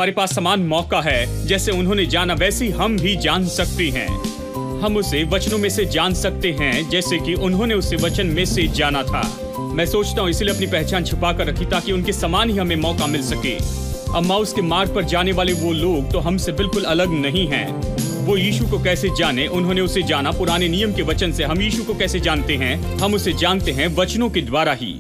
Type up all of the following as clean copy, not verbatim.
हमारे पास समान मौका है। जैसे उन्होंने जाना वैसे ही हम भी जान सकते हैं। हम उसे वचनों में से जान सकते हैं जैसे कि उन्होंने उसे वचन में से जाना था। मैं सोचता हूँ इसलिए अपनी पहचान छुपा कर रखी ताकि उनके समान ही हमें मौका मिल सके। अम्माउस के मार्ग पर जाने वाले वो लोग तो हमसे बिल्कुल अलग नहीं हैं। वो यीशु को कैसे जाने, उन्होंने उसे जाना पुराने नियम के वचन से। हम यीशु को कैसे जानते हैं? हम उसे जानते हैं वचनों के द्वारा ही।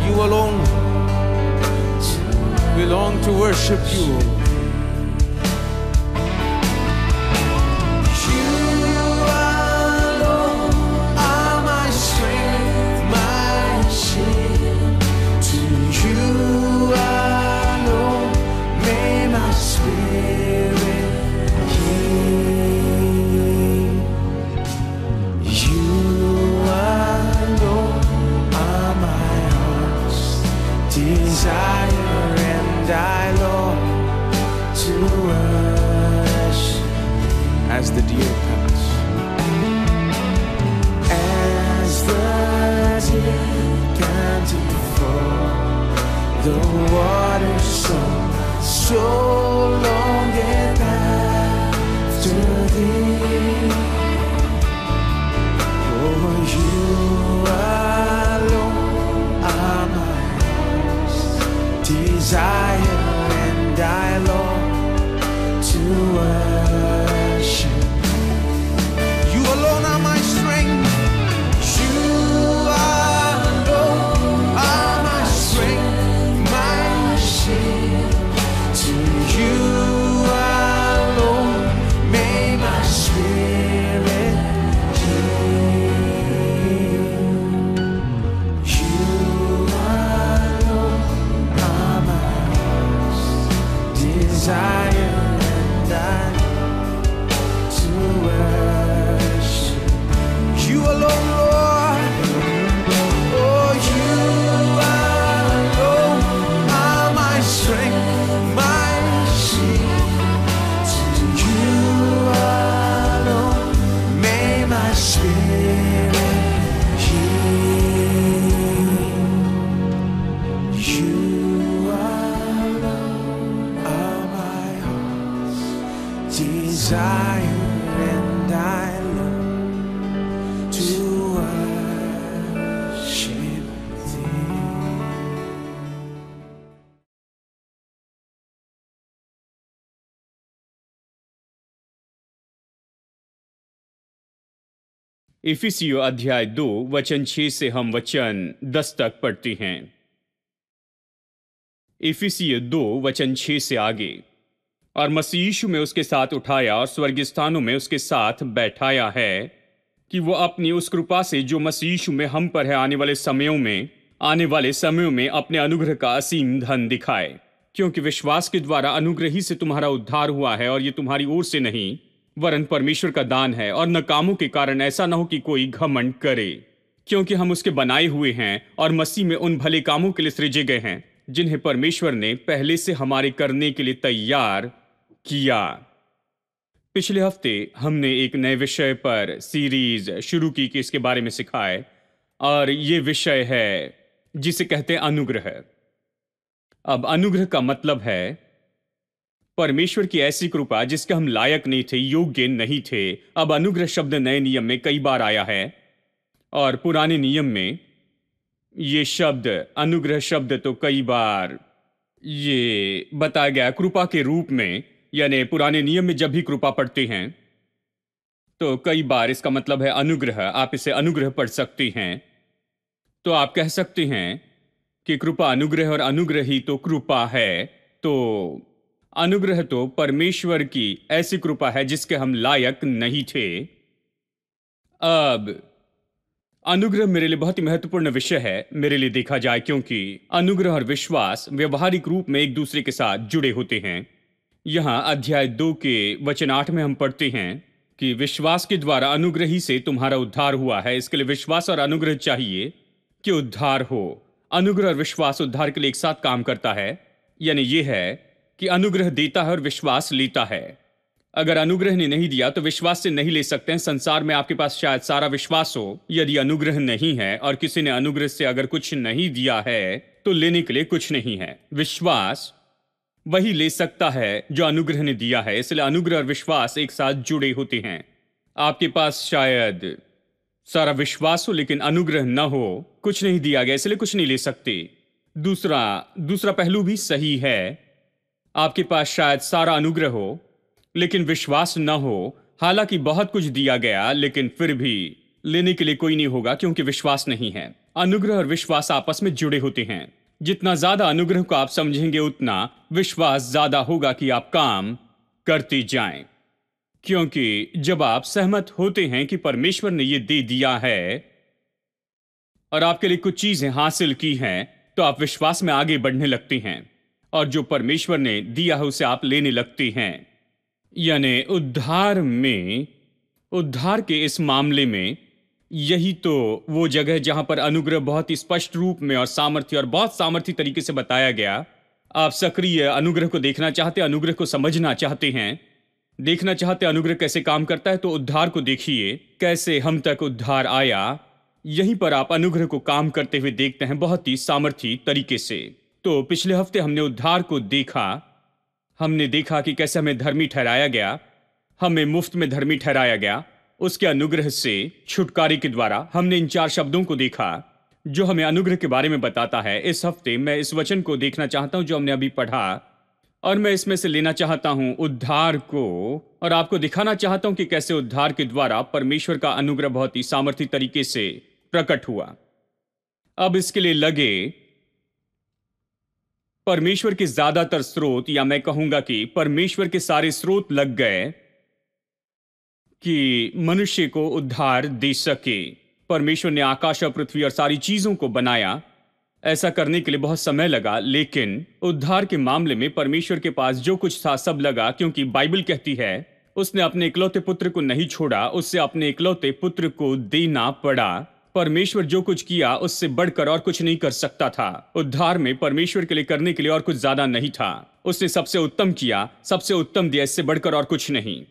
You alone belong to worship you. You alone are my strength, my shield. To you alone may my spirit yield. You alone are my desire, and I long to worship as the deer pants, as the deer panting for the water, so longeth after thee. Oh, you alone are my desire, and I long to worship. You alone are my strength. You alone are my strength, my shield. To you alone may my spirit yield. You alone are my desire, and I to worship. You alone, Lord. Oh, you alone are my strength, my shield. To you alone may my spirit yield. You alone are my heart's desire, and I long to worship thee. इफिसियों अध्याय 2 वचन 6 से हम वचन 10 तक पढ़ते हैं। इफिसियों 2 वचन 6 से आगे। और मसीह यीशु में उसके साथ उठाया और स्वर्गीय स्थानों में उसके साथ बैठाया है, कि वो अपनी उस कृपा से जो मसीह यीशु में हम पर है आने वाले समयों में अपने अनुग्रह का असीम धन दिखाए। क्योंकि विश्वास के द्वारा अनुग्रह ही से तुम्हारा उद्धार हुआ है, और ये तुम्हारी ओर से नहीं वरन परमेश्वर का दान है, और न कामों के कारण, ऐसा न हो कि कोई घमंड करे। क्योंकि हम उसके बनाए हुए हैं और मसीह में उन भले कामों के लिए सृजे गए हैं जिन्हें परमेश्वर ने पहले से हमारे करने के लिए तैयार किया। पिछले हफ्ते हमने एक नए विषय पर सीरीज शुरू की कि इसके बारे में सिखाए, और ये विषय है जिसे कहते हैं अनुग्रह। अब अनुग्रह का मतलब है परमेश्वर की ऐसी कृपा जिसके हम लायक नहीं थे, योग्य नहीं थे। अब अनुग्रह शब्द नए नियम में कई बार आया है, और पुराने नियम में ये शब्द अनुग्रह शब्द तो कई बार ये बताया गया कृपा के रूप में। यानी पुराने नियम में जब भी कृपा पढ़ते हैं तो कई बार इसका मतलब है अनुग्रह। आप इसे अनुग्रह पढ़ सकते हैं। तो आप कह सकते हैं कि कृपा अनुग्रह और अनुग्रह ही तो कृपा है। तो अनुग्रह तो परमेश्वर की ऐसी कृपा है जिसके हम लायक नहीं थे। अब अनुग्रह मेरे लिए बहुत ही महत्वपूर्ण विषय है, मेरे लिए देखा जाए, क्योंकि अनुग्रह और विश्वास व्यवहारिक रूप में एक दूसरे के साथ जुड़े होते हैं। यहां अध्याय 2 के वचन 8 में हम पढ़ते हैं कि विश्वास के द्वारा अनुग्रह ही से तुम्हारा उद्धार हुआ है। इसके लिए विश्वास और अनुग्रह चाहिए कि उद्धार हो। अनुग्रह और विश्वास उद्धार के लिए एक साथ काम करता है। यानी यह है कि अनुग्रह देता है और विश्वास लेता है। अगर अनुग्रह ने नहीं दिया तो विश्वास से नहीं ले सकते हैं। संसार में आपके पास शायद सारा विश्वास हो, यदि अनुग्रह नहीं है और किसी ने अनुग्रह से अगर कुछ नहीं दिया है तो लेने के लिए कुछ नहीं है। विश्वास वही ले सकता है जो अनुग्रह ने दिया है। इसलिए अनुग्रह और विश्वास एक साथ जुड़े होते हैं। आपके पास शायद सारा विश्वास हो लेकिन अनुग्रह न हो, कुछ नहीं दिया गया, इसलिए कुछ नहीं ले सकते। दूसरा पहलू भी सही है। आपके पास शायद सारा अनुग्रह हो लेकिन विश्वास न हो, हालांकि बहुत कुछ दिया गया लेकिन फिर भी लेने के लिए कोई नहीं होगा क्योंकि विश्वास नहीं है। अनुग्रह और विश्वास आपस में जुड़े होते हैं। जितना ज्यादा अनुग्रह को आप समझेंगे उतना विश्वास ज्यादा होगा कि आप काम करते जाएं। क्योंकि जब आप सहमत होते हैं कि परमेश्वर ने यह दे दिया है और आपके लिए कुछ चीजें हासिल की हैं, तो आप विश्वास में आगे बढ़ने लगते हैं और जो परमेश्वर ने दिया है उसे आप लेने लगते हैं। यानी उद्धार के इस मामले में यही तो वो जगह है जहां पर अनुग्रह बहुत ही स्पष्ट रूप में और बहुत सामर्थ्य तरीके से बताया गया। आप सक्रिय अनुग्रह को देखना चाहते, अनुग्रह को समझना चाहते हैं, देखना चाहते अनुग्रह कैसे काम करता है, तो उद्धार को देखिए, कैसे हम तक उद्धार आया। यहीं पर आप अनुग्रह को काम करते हुए देखते हैं बहुत ही सामर्थ्य तरीके से। तो पिछले हफ्ते हमने उद्धार को देखा। हमने देखा कि कैसे हमें धर्मी ठहराया गया, हमें मुफ्त में धर्मी ठहराया गया उसके अनुग्रह से छुटकारे के द्वारा। हमने इन 4 शब्दों को देखा जो हमें अनुग्रह के बारे में बताता है। इस हफ्ते मैं इस वचन को देखना चाहता हूं जो हमने अभी पढ़ा, और मैं इसमें से लेना चाहता हूं उद्धार को और आपको दिखाना चाहता हूं कि कैसे उद्धार के द्वारा परमेश्वर का अनुग्रह बहुत ही सामर्थ्य तरीके से प्रकट हुआ। अब इसके लिए लगे परमेश्वर के ज्यादातर स्रोत, या मैं कहूंगा कि परमेश्वर के सारे स्रोत लग गए कि मनुष्य को उद्धार दे सके। परमेश्वर ने आकाश और पृथ्वी और सारी चीजों को बनाया। ऐसा करने के लिए बहुत समय लगा, लेकिन उद्धार के मामले में परमेश्वर के पास जो कुछ था सब लगा, क्योंकि बाइबल कहती है उसने अपने इकलौते पुत्र को नहीं छोड़ा, उससे अपने इकलौते पुत्र को देना पड़ा। परमेश्वर जो कुछ किया उससे बढ़कर और कुछ नहीं कर सकता था। उद्धार में परमेश्वर के लिए करने के लिए और कुछ ज्यादा नहीं था। उसने सबसे उत्तम किया, सबसे उत्तम दिया, इससे बढ़कर और कुछ नहीं।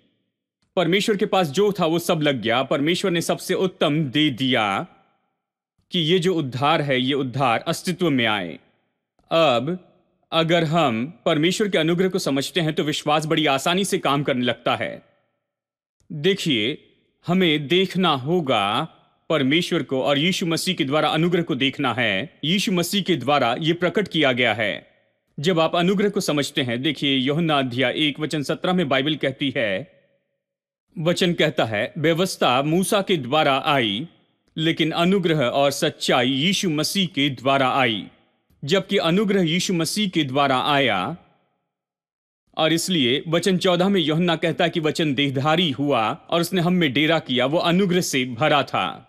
परमेश्वर के पास जो था वो सब लग गया। परमेश्वर ने सबसे उत्तम दे दिया कि ये जो उद्धार है, ये उद्धार अस्तित्व में आए। अब अगर हम परमेश्वर के अनुग्रह को समझते हैं तो विश्वास बड़ी आसानी से काम करने लगता है। देखिए, हमें देखना होगा परमेश्वर को और यीशु मसीह के द्वारा अनुग्रह को देखना है। यीशु मसीह के द्वारा यह प्रकट किया गया है। जब आप अनुग्रह को समझते हैं, देखिए यूहन्ना अध्याय 1 वचन 17 में बाइबल कहती है, वचन कहता है, व्यवस्था मूसा के द्वारा आई लेकिन अनुग्रह और सच्चाई यीशु मसीह के द्वारा आई। जबकि अनुग्रह यीशु मसीह के द्वारा आया, और इसलिए वचन 14 में यूहन्ना कहता है कि वचन देहधारी हुआ और उसने हम में डेरा किया। वो अनुग्रह से भरा था।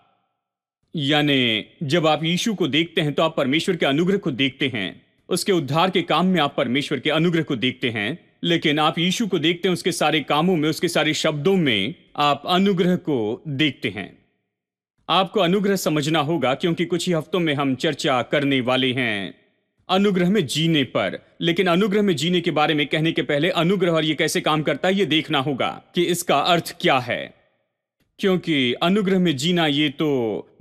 यानी जब आप यीशु को देखते हैं तो आप परमेश्वर के अनुग्रह को देखते हैं। उसके उद्धार के काम में आप परमेश्वर के अनुग्रह को देखते हैं, लेकिन आप यीशु को देखते हैं उसके सारे कामों में, उसके सारे शब्दों में आप अनुग्रह को देखते हैं। आपको अनुग्रह समझना होगा, क्योंकि कुछ ही हफ्तों में हम चर्चा करने वाले हैं अनुग्रह में जीने पर। लेकिन अनुग्रह में जीने के बारे में कहने के पहले अनुग्रह और ये कैसे काम करता है ये देखना होगा कि इसका अर्थ क्या है। क्योंकि अनुग्रह में जीना ये तो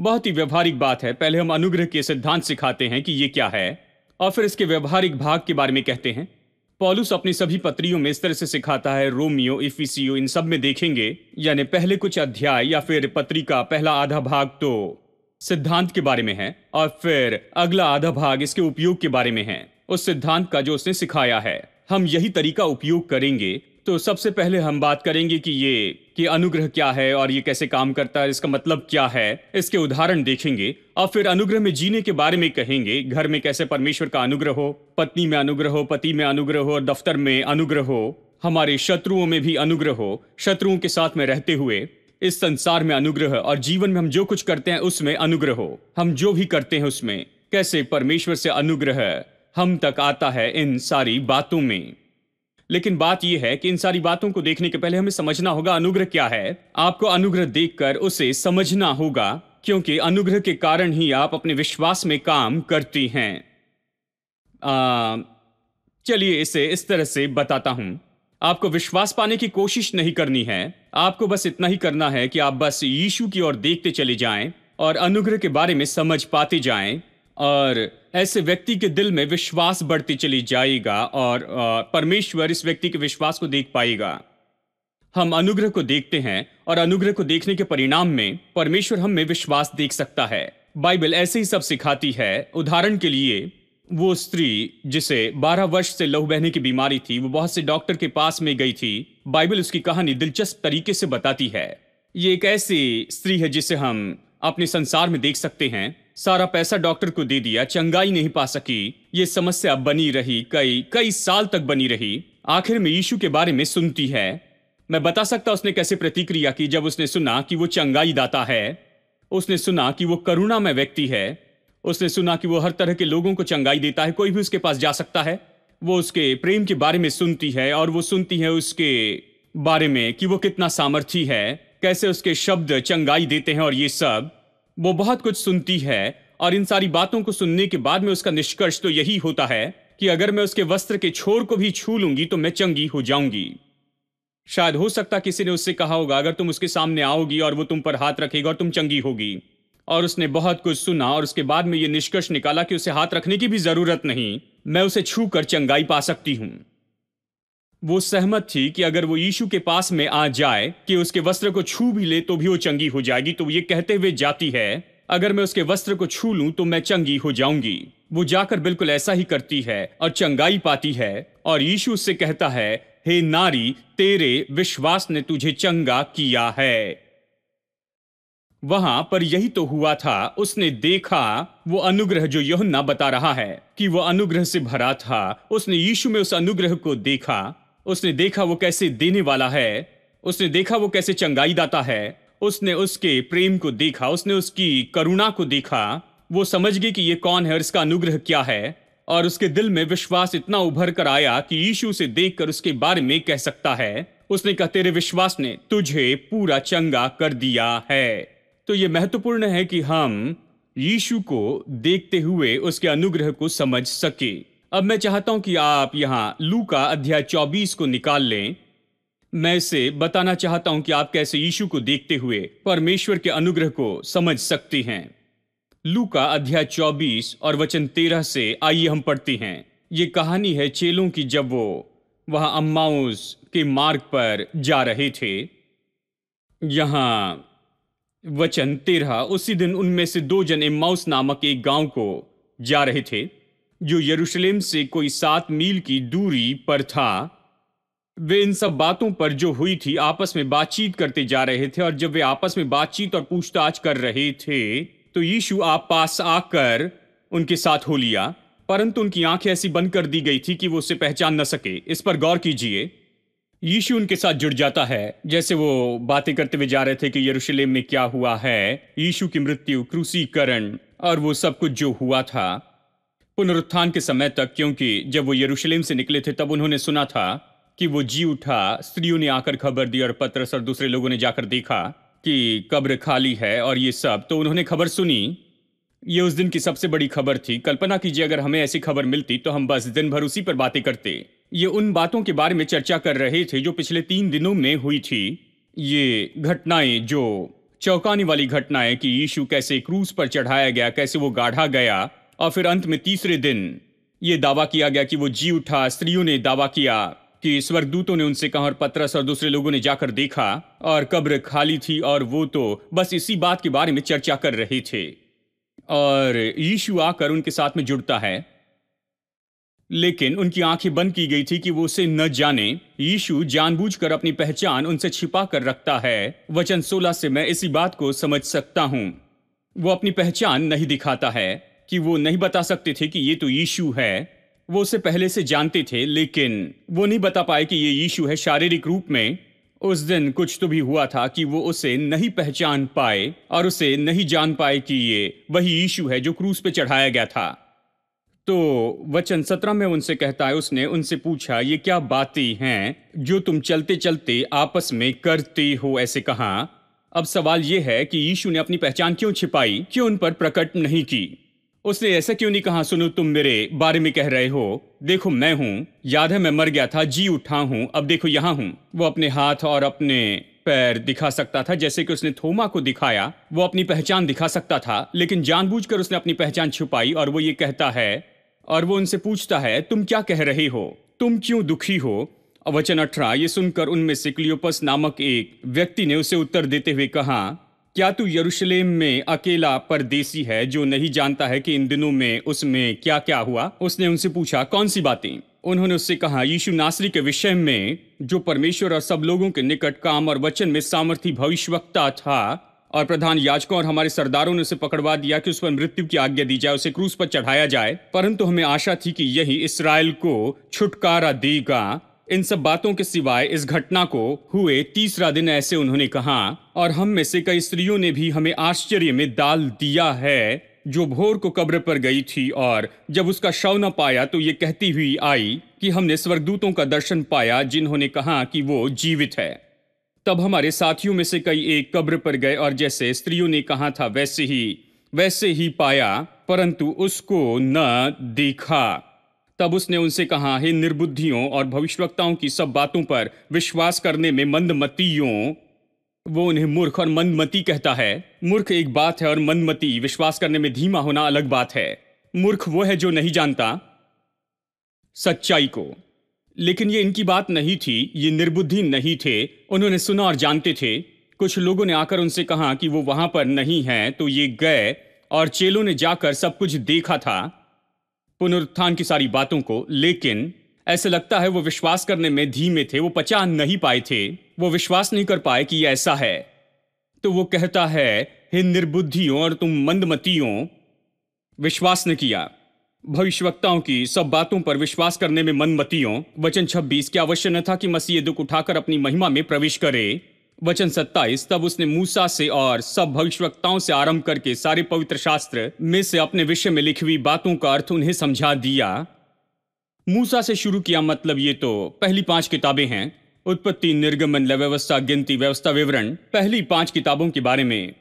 बहुत ही व्यवहारिक बात है। पहले हम अनुग्रह के सिद्धांत सिखाते हैं कि ये क्या है, और फिर इसके व्यवहारिक भाग के बारे में कहते हैं। पौलुस अपनी सभी पत्रियों में इस तरह से सिखाता है। रोमियो, इफिसियो, इन सब में देखेंगे, यानी पहले कुछ अध्याय या फिर पत्री का पहला आधा भाग तो सिद्धांत के बारे में है, और फिर अगला आधा भाग इसके उपयोग के बारे में है, उस सिद्धांत का जो उसने सिखाया है। हम यही तरीका उपयोग करेंगे। तो सबसे पहले हम बात करेंगे कि अनुग्रह क्या है और ये कैसे काम करता है, इसका मतलब क्या है, इसके उदाहरण देखेंगे, और फिर अनुग्रह में जीने के बारे में कहेंगे। घर में कैसे परमेश्वर का अनुग्रह हो, पत्नी में अनुग्रह हो, पति में अनुग्रह हो, और दफ्तर में अनुग्रह हो, हमारे शत्रुओं में भी अनुग्रह हो, शत्रुओं के साथ में रहते हुए इस संसार में अनुग्रह, और जीवन में हम जो कुछ करते हैं उसमें अनुग्रह हो। हम जो भी करते हैं उसमें कैसे परमेश्वर से अनुग्रह हम तक आता है। इन सारी बातों में लेकिन बात यह है कि इन सारी बातों को देखने के पहले हमें समझना होगा अनुग्रह क्या है। आपको अनुग्रह देखकर उसे समझना होगा, क्योंकि अनुग्रह के कारण ही आप अपने विश्वास में काम करती हैं। चलिए इसे इस तरह से बताता हूं। आपको विश्वास पाने की कोशिश नहीं करनी है, आपको बस इतना ही करना है कि आप बस यीशु की ओर देखते चले जाएं और अनुग्रह के बारे में समझ पाते जाएं, और ऐसे व्यक्ति के दिल में विश्वास बढ़ती चली जाएगा और परमेश्वर इस व्यक्ति के विश्वास को देख पाएगा। हम अनुग्रह को देखते हैं और अनुग्रह को देखने के परिणाम में परमेश्वर हम में विश्वास देख सकता है। बाइबल ऐसे ही सब सिखाती है। उदाहरण के लिए, वो स्त्री जिसे 12 वर्ष से लहू बहने की बीमारी थी, वो बहुत से डॉक्टर के पास में गई थी। बाइबल उसकी कहानी दिलचस्प तरीके से बताती है। ये एक ऐसी स्त्री है जिसे हम अपने संसार में देख सकते हैं। सारा पैसा डॉक्टर को दे दिया, चंगाई नहीं पा सकी। ये समस्या बनी रही, कई साल तक बनी रही। आखिर में यीशु के बारे में सुनती है। मैं बता सकता उसने कैसे प्रतिक्रिया की जब उसने सुना कि वो चंगाई दाता है। उसने सुना कि वो करुणामय व्यक्ति है। उसने सुना कि वो हर तरह के लोगों को चंगाई देता है, कोई भी उसके पास जा सकता है। वो उसके प्रेम के बारे में सुनती है और वो सुनती है उसके बारे में कि वो कितना सामर्थी है, कैसे उसके शब्द चंगाई देते हैं और ये सब। वो बहुत कुछ सुनती है और इन सारी बातों को सुनने के बाद में उसका निष्कर्ष तो यही होता है कि अगर मैं उसके वस्त्र के छोर को भी छू लूंगी तो मैं चंगी हो जाऊंगी। शायद हो सकता किसी ने उससे कहा होगा, अगर तुम उसके सामने आओगी और वो तुम पर हाथ रखेगा और तुम चंगी होगी। और उसने बहुत कुछ सुना और उसके बाद में ये निष्कर्ष निकाला कि उसे हाथ रखने की भी जरूरत नहीं, मैं उसे छू कर चंगाई पा सकती हूं। वो सहमत थी कि अगर वो यीशु के पास में आ जाए कि उसके वस्त्र को छू भी ले तो भी वो चंगी हो जाएगी। तो ये कहते हुए जाती है, अगर मैं उसके वस्त्र को छू लूं तो मैं चंगी हो जाऊंगी। वो जाकर बिल्कुल ऐसा ही करती है और चंगाई पाती है। और यीशु उससे कहता है, हे नारी, तेरे विश्वास ने तुझे चंगा किया है। वहां पर यही तो हुआ था। उसने देखा वो अनुग्रह जो यूहन्ना बता रहा है कि वो अनुग्रह से भरा था। उसने यीशु में उस अनुग्रह को देखा। उसने देखा वो कैसे देने वाला है। उसने देखा वो कैसे चंगाई दाता है। उसने उसके प्रेम को देखा, उसने उसकी करुणा को देखा। वो समझ गई कि ये कौन है और इसका अनुग्रह क्या है। और उसके दिल में विश्वास इतना उभर कर आया कि यीशु से देखकर उसके बारे में कह सकता है। उसने कहा, तेरे विश्वास ने तुझे पूरा चंगा कर दिया है। तो ये महत्वपूर्ण है कि हम यीशु को देखते हुए उसके अनुग्रह को समझ सके। अब मैं चाहता हूं कि आप यहां लूका अध्याय 24 को निकाल लें। मैं इसे बताना चाहता हूं कि आप कैसे यीशु को देखते हुए परमेश्वर के अनुग्रह को समझ सकते हैं। लूका अध्याय 24 और वचन 13 से आइए हम पढ़ते हैं। ये कहानी है चेलों की जब वो वहां अम्माउस के मार्ग पर जा रहे थे। यहां वचन 13, उसी दिन उनमें से 2 जन एम्माउस नामक एक गांव को जा रहे थे, जो यरूशलेम से कोई 7 मील की दूरी पर था। वे इन सब बातों पर जो हुई थी आपस में बातचीत करते जा रहे थे। और जब वे आपस में बातचीत और पूछताछ कर रहे थे तो यीशु आप पास आकर उनके साथ हो लिया, परंतु उनकी आंखें ऐसी बंद कर दी गई थी कि वो उसे पहचान न सके। इस पर गौर कीजिए। यीशु उनके साथ जुड़ जाता है। जैसे वो बातें करते हुए जा रहे थे कि यरूशलेम में क्या हुआ है, यीशु की मृत्यु, क्रूसीकरण और वो सब कुछ जो हुआ था पुनरुत्थान के समय तक। क्योंकि जब वो यरूशलेम से निकले थे तब उन्होंने सुना था कि वो जी उठा। स्त्रियों ने आकर खबर दी और पतरस और दूसरे लोगों ने जाकर देखा कि कब्र खाली है और ये सब। तो उन्होंने खबर सुनी। ये उस दिन की सबसे बड़ी खबर थी। कल्पना कीजिए अगर हमें ऐसी खबर मिलती तो हम बस दिन भर उसी पर बातें करते। ये उन बातों के बारे में चर्चा कर रहे थे जो पिछले 3 दिनों में हुई थी। ये घटनाएं, जो चौंकाने वाली घटनाएं कि यीशु कैसे क्रूस पर चढ़ाया गया, कैसे वो गाढ़ा गया और फिर अंत में तीसरे दिन ये दावा किया गया कि वो जी उठा। स्त्रियों ने दावा किया कि स्वर्गदूतों ने उनसे कहा और पतरस और दूसरे लोगों ने जाकर देखा और कब्र खाली थी। और वो तो बस इसी बात के बारे में चर्चा कर रहे थे। और यीशु आकर उनके साथ में जुड़ता है, लेकिन उनकी आंखें बंद की गई थी कि वो उसे न जाने। यीशु जानबूझकर अपनी पहचान उनसे छिपा कर रखता है। वचन 16 से मैं इसी बात को समझ सकता हूं। वो अपनी पहचान नहीं दिखाता है कि वो नहीं बता सकते थे कि ये तो यीशु है। वो उसे पहले से जानते थे, लेकिन वो नहीं बता पाए कि ये यीशु है शारीरिक रूप में। उस दिन कुछ तो भी हुआ था कि वो उसे नहीं पहचान पाए और उसे नहीं जान पाए कि ये वही यीशु है जो क्रूस पे चढ़ाया गया था। तो वचन 17 में उनसे कहता है, उसने उनसे पूछा, ये क्या बातें हैं जो तुम चलते चलते आपस में करते हो? ऐसे कहा। अब सवाल यह है कि यीशु ने अपनी पहचान क्यों छिपाई, क्यों उन पर प्रकट नहीं की? उसने ऐसा क्यों नहीं कहा, सुनो तुम मेरे बारे में कह रहे हो, देखो मैं हूं, याद है मैं मर गया था, जी उठा हूं, अब देखो यहां हूं। वो अपने हाथ और अपने पैर दिखा सकता था, जैसे कि उसने थोमा को दिखाया। वो अपनी पहचान दिखा सकता था, लेकिन जानबूझकर उसने अपनी पहचान छुपाई। और वो ये कहता है, और वो उनसे पूछता है, तुम क्या कह रहे हो, तुम क्यों दुखी हो? वचन 18, ये सुनकर उनमें से क्लियोपस नामक एक व्यक्ति ने उसे उत्तर देते हुए कहा, क्या तू यरूशलेम में अकेला परदेसी है जो नहीं जानता है कि इन दिनों में उसमें क्या क्या हुआ? उसने उनसे पूछा, कौन सी बातें? उन्होंने उससे कहा, यीशु नासरी के विषय में, जो परमेश्वर और सब लोगों के निकट काम और वचन में सामर्थी भविष्यवक्ता था, और प्रधान याजकों और हमारे सरदारों ने उसे पकड़वा दिया कि उस पर मृत्यु की आज्ञा दी जाए, उसे क्रूस पर चढ़ाया जाए, परंतु हमें आशा थी कि यही इसराइल को छुटकारा देगा। इन सब बातों के सिवाय इस घटना को हुए तीसरा दिन ऐसे उन्होंने कहा, और हम में से कई स्त्रियों ने भी हमें आश्चर्य में डाल दिया है, जो भोर को कब्र पर गई थी और जब उसका शव न पाया तो ये कहती हुई आई कि हमने स्वर्गदूतों का दर्शन पाया जिन्होंने कहा कि वो जीवित है। तब हमारे साथियों में से कई एक कब्र पर गए और जैसे स्त्रियों ने कहा था वैसे ही पाया, परंतु उसको न देखा। तब उसने उनसे कहा, हे निर्बुद्धियों और भविष्यवक्ताओं की सब बातों पर विश्वास करने में मंदमतियों। वो उन्हें मूर्ख और मंदमती कहता है। मूर्ख एक बात है और मंदमती, विश्वास करने में धीमा होना, अलग बात है। मूर्ख वो है जो नहीं जानता सच्चाई को। लेकिन ये इनकी बात नहीं थी, ये निर्बुद्धि नहीं थे, उन्होंने सुना और जानते थे। कुछ लोगों ने आकर उनसे कहा कि वो वहां पर नहीं है, तो ये गए और चेलों ने जाकर सब कुछ देखा था, पुनरुत्थान की सारी बातों को। लेकिन ऐसे लगता है वो विश्वास करने में धीमे थे, वो पचा नहीं पाए थे, वो विश्वास नहीं कर पाए कि यह ऐसा है। तो वो कहता है, हे निर्बुद्धियों और तुम मंदमतियों, विश्वास न किया भविष्यवक्ताओं की सब बातों पर विश्वास करने में मंदमतियों। वचन 26, क्या अवश्य न था कि मसीह ये दुख उठाकर अपनी महिमा में प्रवेश करे? वचन 27, तब उसने मूसा से और सब भविष्यवक्ताओं से आरंभ करके सारे पवित्र शास्त्र में से अपने विषय में लिखी हुई बातों का अर्थ उन्हें समझा दिया। मूसा से शुरू किया, मतलब ये तो पहली 5 किताबें हैं, उत्पत्ति, निर्गमन, लय व्यवस्था, गिनती, व्यवस्था, विवरण, पहली 5 किताबों के बारे में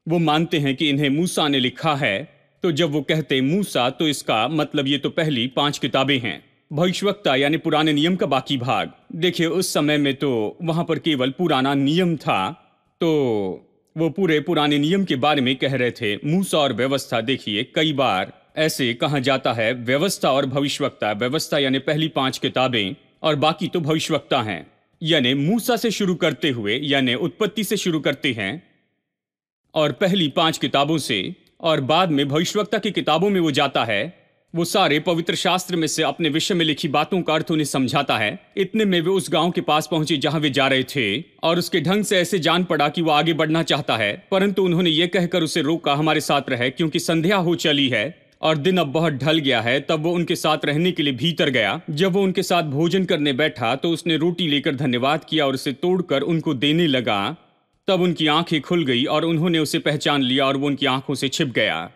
वो मानते हैं कि इन्हें मूसा ने लिखा है। तो जब वो कहते मूसा, तो इसका मतलब ये तो पहली 5 किताबें हैं। भविष्यवक्ता यानी पुराने नियम का बाकी भाग। देखिए उस समय में तो वहां पर केवल पुराना नियम था, तो वो पूरे पुराने नियम के बारे में कह रहे थे। मूसा और व्यवस्था, देखिए कई बार ऐसे कहा जाता है, व्यवस्था और भविष्यवक्ता। व्यवस्था यानी पहली 5 किताबें और बाकी तो भविष्यवक्ता हैं। यानी मूसा से शुरू करते हुए, यानी उत्पत्ति से शुरू करते हैं और पहली 5 किताबों से, और बाद में भविष्यवक्ता की किताबों में वो जाता है। वो सारे पवित्र शास्त्र में से अपने विषय में लिखी बातों का अर्थ उन्हें समझाता है। इतने में वे उस गांव के पास पहुंचे जहां वे जा रहे थे, और उसके ढंग से ऐसे जान पड़ा कि वो आगे बढ़ना चाहता है, परंतु उन्होंने ये कहकर उसे रोका, हमारे साथ रहे, क्योंकि संध्या हो चली है और दिन अब बहुत ढल गया है। तब वो उनके साथ रहने के लिए भीतर गया। जब वो उनके साथ भोजन करने बैठा तो उसने रोटी लेकर धन्यवाद किया और उसे तोड़कर उनको देने लगा। तब उनकी आंखें खुल गई और उन्होंने उसे पहचान लिया और वो उनकी आंखों से छिप गया।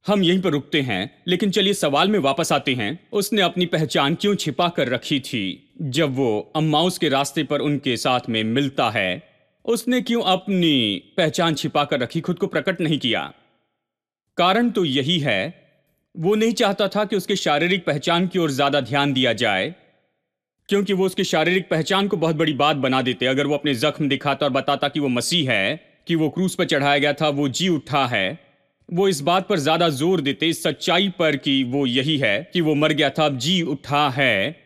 हम यहीं पर रुकते हैं, लेकिन चलिए सवाल में वापस आते हैं। उसने अपनी पहचान क्यों छिपा कर रखी थी? जब वो अम्माउस के रास्ते पर उनके साथ में मिलता है, उसने क्यों अपनी पहचान छिपा कर रखी, खुद को प्रकट नहीं किया? कारण तो यही है, वो नहीं चाहता था कि उसके शारीरिक पहचान की ओर ज्यादा ध्यान दिया जाए, क्योंकि वो उसकी शारीरिक पहचान को बहुत बड़ी बात बना देते। अगर वो अपने जख्म दिखाता और बताता कि वो मसीह है, कि वो क्रूस पर चढ़ाया गया था, वो जी उठा है, वो इस बात पर ज्यादा जोर देते, इस सच्चाई पर कि वो यही है कि वो मर गया था, अब जी उठा है।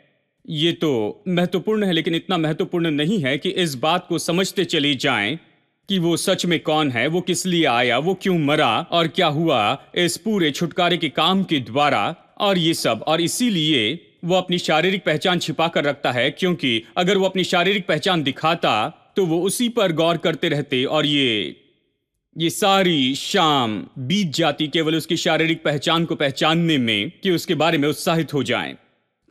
ये तो महत्वपूर्ण है, लेकिन इतना महत्वपूर्ण नहीं है कि इस बात को समझते चले जाएं कि वो सच में कौन है, वो किस लिए आया, वो क्यों मरा और क्या हुआ इस पूरे छुटकारे के काम के द्वारा, और ये सब। और इसीलिए वो अपनी शारीरिक पहचान छिपा कर रखता है, क्योंकि अगर वो अपनी शारीरिक पहचान दिखाता तो वो उसी पर गौर करते रहते और ये सारी शाम बीत जाती केवल उसकी शारीरिक पहचान को पहचानने में, कि उसके बारे में उत्साहित हो जाएं।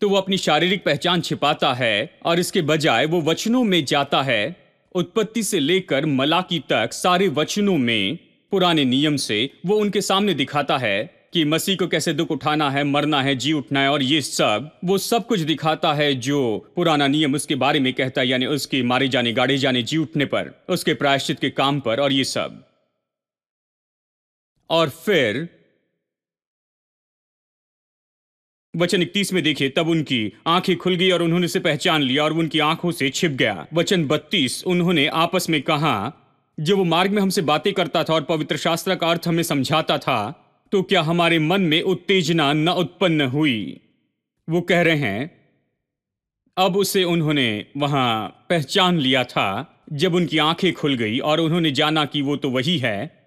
तो वो अपनी शारीरिक पहचान छिपाता है और इसके बजाय वो वचनों में जाता है। उत्पत्ति से लेकर मलाकी तक सारे वचनों में, पुराने नियम से वो उनके सामने दिखाता है कि मसीह को कैसे दुख उठाना है, मरना है, जी उठना है, और ये सब वो सब कुछ दिखाता है जो पुराना नियम उसके बारे में कहता है, यानी उसके मारे जाने, गाड़े जाने, जी उठने पर, उसके प्रायश्चित के काम पर, और ये सब। और फिर वचन 31 में देखिए, तब उनकी आंखें खुल गई और उन्होंने उसे पहचान लिया और उनकी आंखों से छिप गया। वचन 32, उन्होंने आपस में कहा, जब वो मार्ग में हमसे बातें करता था और पवित्र शास्त्र का अर्थ हमें समझाता था, तो क्या हमारे मन में उत्तेजना न उत्पन्न हुई? वो कह रहे हैं अब उसे उन्होंने वहां पहचान लिया था जब उनकी आंखें खुल गई और उन्होंने जाना कि वो तो वही है।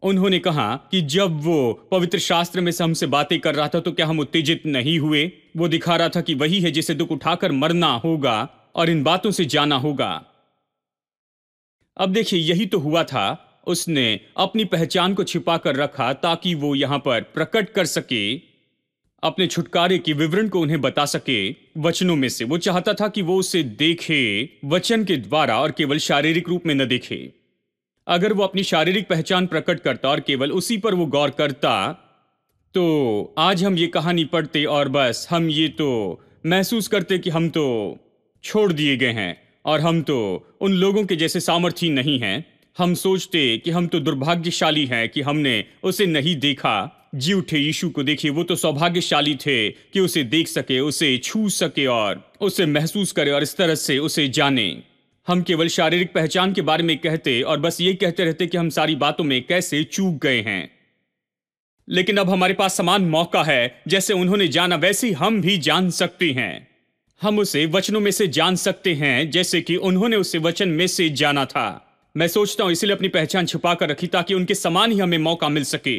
उन्होंने कहा कि जब वो पवित्र शास्त्र में से हमसे बातें कर रहा था तो क्या हम उत्तेजित नहीं हुए? वो दिखा रहा था कि वही है जिसे दुख उठाकर मरना होगा और इन बातों से जाना होगा। अब देखिए, यही तो हुआ था। उसने अपनी पहचान को छिपा कर रखा ताकि वो यहां पर प्रकट कर सके, अपने छुटकारे के विवरण को उन्हें बता सके वचनों में से। वो चाहता था कि वो उसे देखे वचन के द्वारा और केवल शारीरिक रूप में न देखे। अगर वो अपनी शारीरिक पहचान प्रकट करता और केवल उसी पर वो गौर करता, तो आज हम ये कहानी पढ़ते और बस हम ये तो महसूस करते कि हम तो छोड़ दिए गए हैं और हम तो उन लोगों के जैसे सामर्थी नहीं हैं। हम सोचते कि हम तो दुर्भाग्यशाली हैं कि हमने उसे नहीं देखा। जी उठे यीशु को देखिए, वो तो सौभाग्यशाली थे कि उसे देख सके, उसे छू सके और उसे महसूस करे और इस तरह से उसे जाने। हम केवल शारीरिक पहचान के बारे में कहते और बस ये कहते रहते कि हम सारी बातों में कैसे चूक गए हैं। लेकिन अब हमारे पास समान मौका है, जैसे उन्होंने जाना वैसे हम भी जान सकते हैं। हम उसे वचनों में से जान सकते हैं जैसे कि उन्होंने उसे वचन में से जाना था। मैं सोचता हूं इसलिए अपनी पहचान छुपा कर रखी ताकि उनके समान ही हमें मौका मिल सके।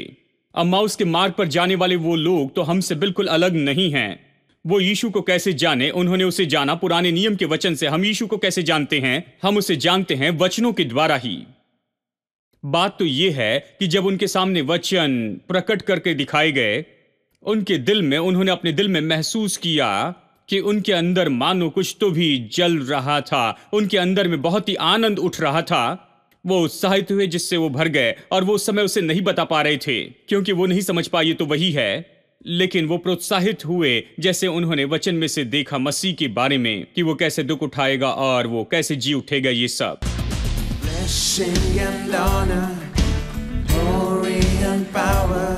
अम्माउस के मार्ग पर जाने वाले वो लोग तो हमसे बिल्कुल अलग नहीं हैं। वो यीशु को कैसे जाने? उन्होंने उसे जाना पुराने नियम के वचन से। हम यीशु को कैसे जानते हैं? हम उसे जानते हैं वचनों के द्वारा ही। बात तो ये है कि जब उनके सामने वचन प्रकट करके दिखाए गए, उनके दिल में, उन्होंने अपने दिल में महसूस किया कि उनके अंदर मानो कुछ तो भी जल रहा था। उनके अंदर में बहुत ही आनंद उठ रहा था। वो उत्साहित हुए जिससे वो भर गए और वो उस समय उसे नहीं बता पा रहे थे क्योंकि वो नहीं समझ पाए ये तो वही है। लेकिन वो प्रोत्साहित हुए जैसे उन्होंने वचन में से देखा मसीह के बारे में कि वो कैसे दुख उठाएगा और वो कैसे जी उठेगा। ये सब Blessing and honor, glory and power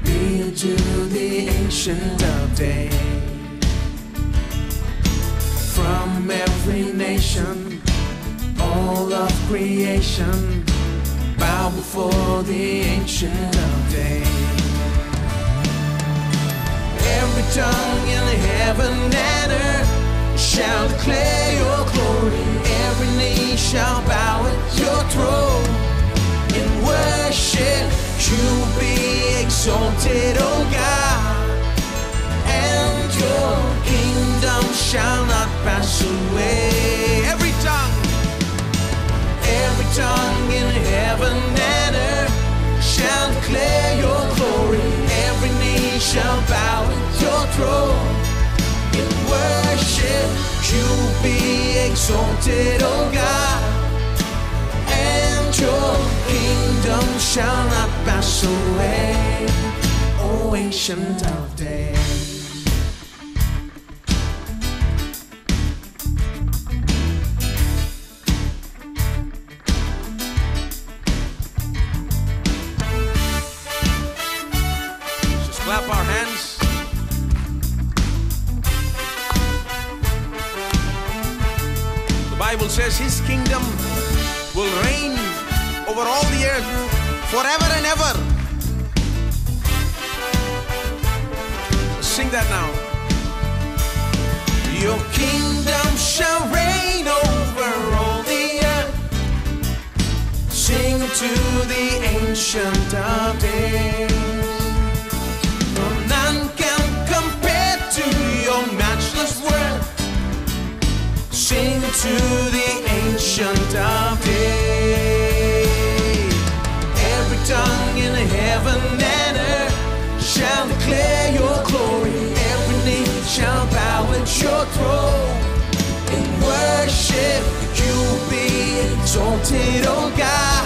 be to the Ancient of Days. From every nation, all of creation, bow before the Ancient of Days. Every tongue in heaven and earth shall declare your glory. Every knee shall bow at your throne. In worship you be exalted, O God, and your kingdom shall not pass away. Every tongue in heaven and earth shall declare your glory. Every knee shall bow at your throne. In worship you be exalted, O God, and your kingdom shall not pass away, O Ancient of Days. Just clap our hands. The Bible says his kingdom will reign over all the earth forever and ever. Sing that now. Your kingdom shall reign over all the earth. Sing to the Ancient of Days. For none can compare to your matchless worth. Sing to the Ancient of Days. Every tongue in heaven and earth shall declare your glory. Every knee shall bow at your throne. In worship you be exalted, O God,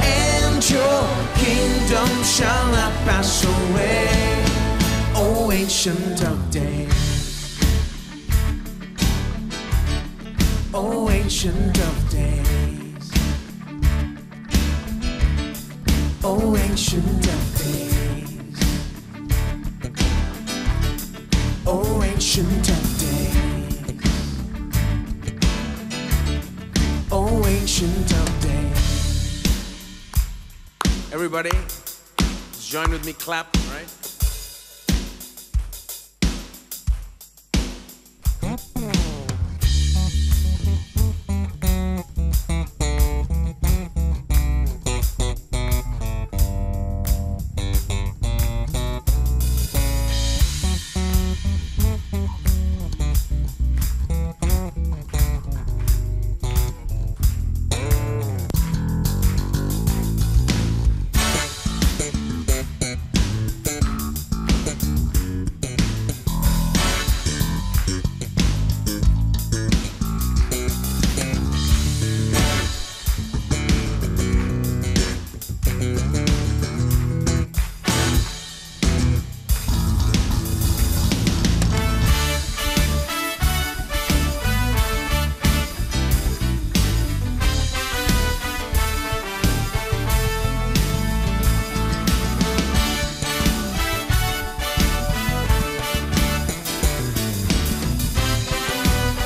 and your kingdom shall not ancient of days. Oh, ancient of days. Oh, ancient of days. Oh, ancient of days. Oh, ancient of days. Everybody, just join with me, clap, right?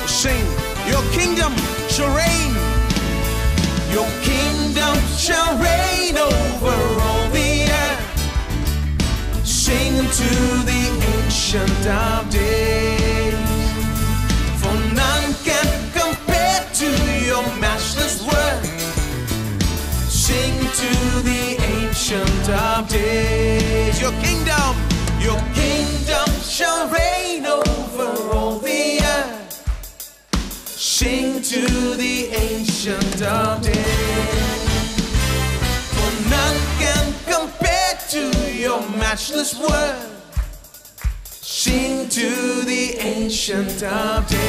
Sing, your kingdom shall reign. Your kingdom shall reign over all the earth. Sing to the ancient of days. For none can compare to your matchless word. Sing to the ancient of days. Your kingdom shall reign over all the earth. Sing to the ancient of days. For none can compare to your matchless word. Sing to the ancient of days.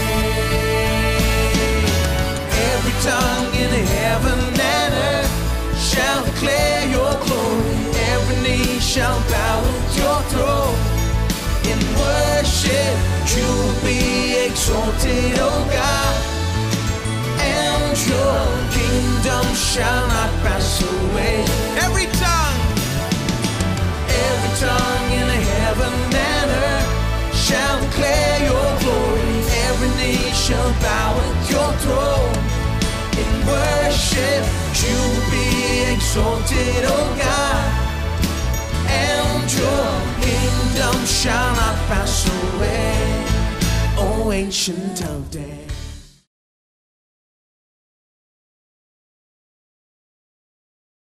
Every tongue in heaven and earth shall declare your glory. Every knee shall bow at your throne. In worship you will be exalted, O God. And your kingdom shall not pass away. Every tongue in heaven and earth shall declare your glory. Every knee shall bow at your throne. In worship you will be exalted, O God. And your kingdom shall not pass away. O ancient of days.